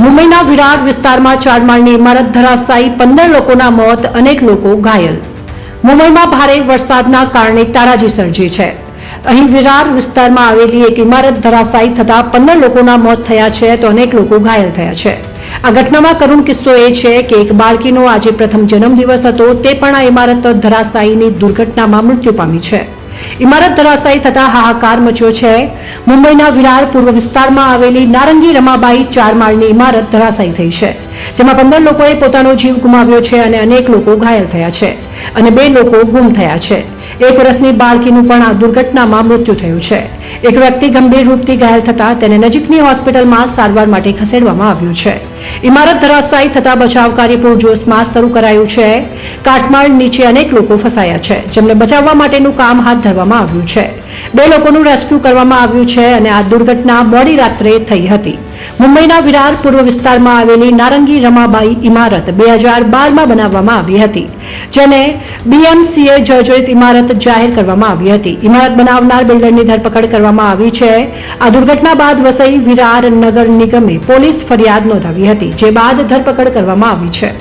મુંબઈના વિરાર વિસ્તારમાં 4 માળની ઇમારત ધરાશાયી, 15 લોકોના મોત, અનેક લોકો ઘાયલ. મુંબઈમાં ભારે વરસાદના કારણે તારાજી સર્જી છે. અહીં વિરાર વિસ્તારમાં આવેલી એક ઇમારત ધરાશાયી થતા 15 લોકોના મોત થયા છે તો અનેક લોકો ઘાયલ થયા છે. આ ઘટનામાં કરુણ કિસ્સો એ છે કે એક બાળકીનો આજે પ્રથમ જન્મદિવસ હતો, તે પણ આ ઇમારત ધરાશાયીની દુર્ઘટનામાં મૃત્યુ પામી છે. ઇમારત ધરાશાયી થતા હાહાકાર મચ્યો છે. મુંબઈના વિરાર પૂર્વ વિસ્તારમાં આવેલી નારંગી રમાબાઈ 4 માળની ઇમારત ધરાશાયી થઈ છે, જેમાં 15 લોકોએ પોતાનો જીવ ગુમાવ્યો છે અને અનેક લોકો ઘાયલ થયા છે અને 2 લોકો ગુમ થયા છે. 1 વર્ષની બાળકીનું પણ આ દુર્ઘટનામાં મૃત્યુ થયું છે. એક વ્યક્તિ ગંભીર રૂપથી ઘાયલ થતા તેને નજીકની હોસ્પિટલમાં સારવાર માટે ખસેડવામાં આવ્યું છે. ઇમારત ધરાશાયી થતા બચાવ કાર્ય પૂરજોશમાં શરૂ કરાયું છે. કાટમાળ નીચે અનેક લોકો ફસાયા છે, જેમને બચાવવા માટેનું કામ હાથ ધરવામાં આવ્યું છે. 2 લોકોનું રેસ્ક્યુ કરવામાં આવ્યું છે અને આ દુર્ઘટના મોડી રાત્રે થઈ હતી. મુંબઈના વિરાર પૂર્વ વિસ્તારમાં આવેલી નારંગી રમાબાઈ ઇમારત 2012માં બનાવવામાં આવી હતી, જેને BMCએ જર્જરિત ઇમારત જાહેર કરવામાં આવી હતી. ઇમારત બનાવનાર બિલ્ડરની ધરપકડ કરવામાં આવી છે. આ દુર્ઘટના બાદ વસઈ વિરાર નગર નિગમે પોલીસ ફરિયાદ નોંધાવી હતી, જે બાદ ધરપકડ કરવામાં આવી છે.